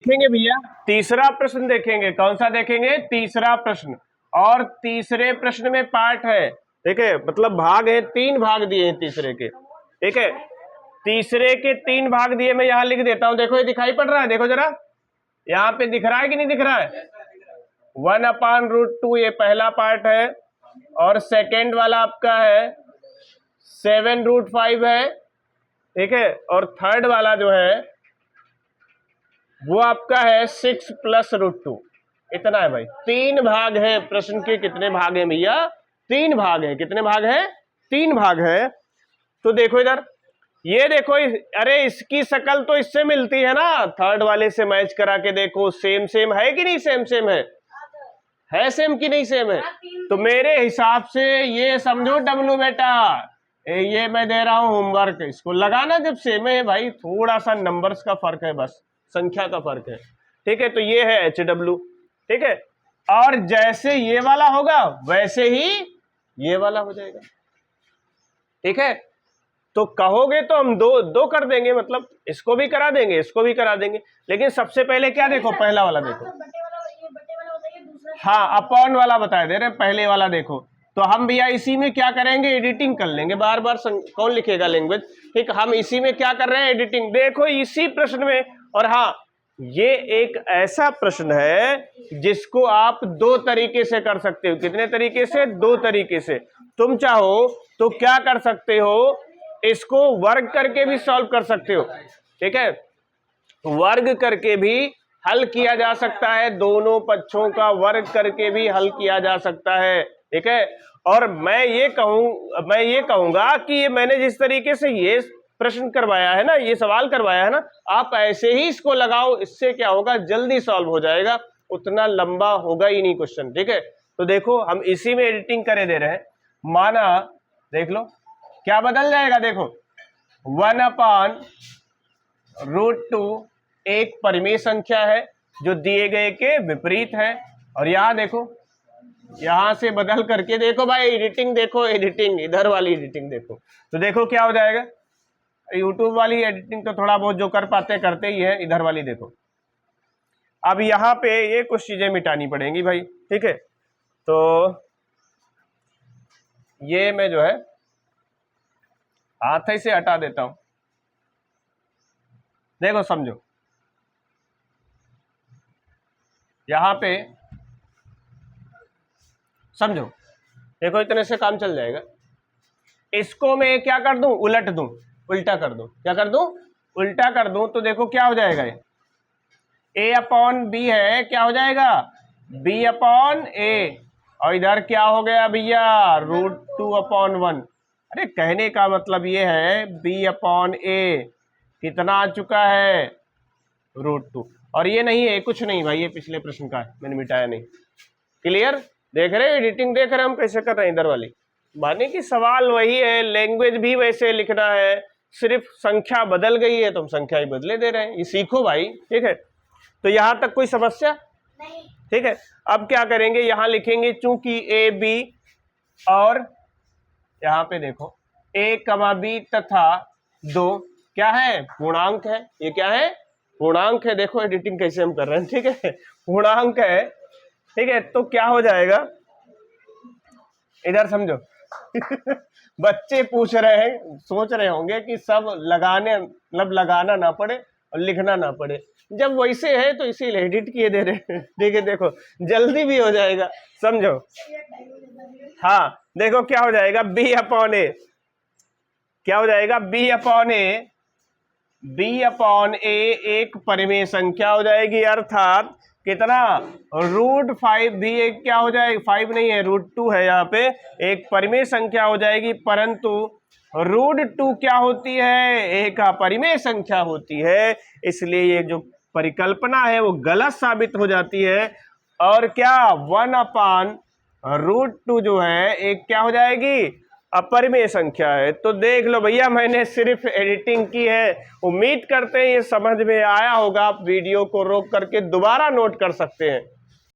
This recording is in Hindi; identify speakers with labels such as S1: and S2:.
S1: देखेंगे भैया तीसरा प्रश्न देखेंगे। कौन सा देखेंगे? तीसरा प्रश्न। और तीसरे प्रश्न में पार्ट है, ठीक है, मतलब भाग है, 3 भाग दिए हैं तीसरे के, ठीक है। तीसरे के 3 भाग दिए, मैं यहां लिख देता हूं। देखो ये दिखाई पड़ रहा है, देखो जरा यहाँ पे दिख रहा है कि नहीं दिख रहा है? 1/√2 ये पहला पार्ट है, और सेकेंड वाला आपका है 7√5 है, ठीक है, और थर्ड वाला जो है वो आपका है 6+√2। इतना है भाई। 3 भाग है प्रश्न के। कितने भाग हैं भैया? 3 भाग हैं। कितने भाग हैं? 3 भाग है। तो देखो इधर, ये देखो, अरे इसकी शक्ल तो इससे मिलती है ना, थर्ड वाले से मैच करा के देखो, सेम सेम है कि नहीं? सेम सेम है सेम कि नहीं सेम है? तो मेरे हिसाब से ये समझो डब्लू बेटा, ये मैं दे रहा हूं होमवर्क, इसको लगाना जब सेम है भाई, थोड़ा सा नंबर्स का फर्क है, बस संख्या का फर्क है, ठीक है। तो ये है HW, ठीक है। और जैसे ये वाला होगा वैसे ही ये वाला हो जाएगा, ठीक है। तो कहोगे तो हम दो कर देंगे, मतलब इसको भी करा देंगे, इसको भी करा देंगे, लेकिन सबसे पहले क्या देखो, पहला वाला देखो। हाँ, अपॉन वाला बता दे रहे, पहले वाला देखो। तो हम भैया इसी में क्या करेंगे, एडिटिंग कर लेंगे। बार बार कौन लिखेगा लैंग्वेज, ठीक। हम इसी में क्या कर रहे हैं, एडिटिंग। देखो इसी प्रश्न में, और हाँ, ये एक ऐसा प्रश्न है जिसको आप 2 तरीके से कर सकते हो। कितने तरीके से? 2 तरीके से। तुम चाहो तो क्या कर सकते हो, इसको वर्ग करके भी सॉल्व कर सकते हो, ठीक है। वर्ग करके भी हल किया जा सकता है, दोनों पक्षों का वर्ग करके भी हल किया जा सकता है, ठीक है। और मैं ये कहूंगा कि ये मैंने जिस तरीके से ये प्रश्न करवाया है ना, ये सवाल करवाया है ना, आप ऐसे ही इसको लगाओ। इससे क्या होगा, जल्दी सॉल्व हो जाएगा, उतना लंबा होगा ही नहीं क्वेश्चन, ठीक है। तो देखो हम इसी में एडिटिंग करे दे रहे हैं। माना, देख लो क्या बदल जाएगा, देखो 1/√2 एक परिमेय संख्या है जो दिए गए के विपरीत है। और यहां देखो, यहां से बदल करके देखो भाई, एडिटिंग देखो, एडिटिंग इधर वाली एडिटिंग देखो, तो देखो क्या हो जाएगा। यूट्यूब वाली एडिटिंग तो थोड़ा बहुत जो कर पाते करते ही है, इधर वाली देखो। अब यहाँ पे ये कुछ चीजें मिटानी पड़ेंगी भाई, ठीक है। तो ये मैं जो है हाथ ही से हटा देता हूं। देखो समझो, यहां पे समझो, देखो इतने से काम चल जाएगा। इसको मैं क्या कर दूं, उलट दूं, उल्टा कर दूं। क्या कर दूं? उल्टा कर दूं। तो देखो क्या हो जाएगा, ये A/B है, क्या हो जाएगा, B/A। और इधर क्या हो गया भैया, √2/1। अरे कहने का मतलब ये है B/A कितना आ चुका है, √2। और ये नहीं है, कुछ नहीं भाई, ये पिछले प्रश्न का है, मैंने मिटाया नहीं। क्लियर? देख रहे हैं एडिटिंग, देख रहे हैं हम कैसे कर रहे हैं इधर वाली। माने कि सवाल वही है, लैंग्वेज भी वैसे लिखना है, सिर्फ संख्या बदल गई है तो हम संख्या ही बदले दे रहे हैं। ये सीखो भाई, ठीक है। तो यहां तक कोई समस्या नहीं, ठीक है। अब क्या करेंगे, यहां लिखेंगे चूंकि AB और यहां पे देखो A, B तथा 2 क्या है, पूर्णांक है। ये क्या है, पूर्णांक है। देखो एडिटिंग कैसे हम कर रहे हैं, ठीक है, पूर्णांक है, ठीक है। तो क्या हो जाएगा, इधर समझो बच्चे पूछ रहे हैं, सोच रहे होंगे कि सब लगाने, मतलब लगाना ना पड़े और लिखना ना पड़े। जब वैसे है तो इसीलिए एडिट किए दे रहे हैं, ठीक है। देखो जल्दी भी हो जाएगा, समझो। हाँ देखो क्या हो जाएगा, B/A क्या हो जाएगा, B/A एक परिमेय संख्या हो जाएगी, अर्थात कितना, √5 भी एक क्या हो जाएगा, 5 नहीं है, √2 है, यहाँ पे एक परिमेय संख्या हो जाएगी। परंतु √2 क्या होती है, एक अपरिमेय संख्या होती है, इसलिए ये जो परिकल्पना है वो गलत साबित हो जाती है। और क्या, 1/√2 जो है एक क्या हो जाएगी, अपरिमेय संख्या है। तो देख लो भैया, मैंने सिर्फ एडिटिंग की है। उम्मीद करते हैं ये समझ में आया होगा। आप वीडियो को रोक करके दोबारा नोट कर सकते हैं।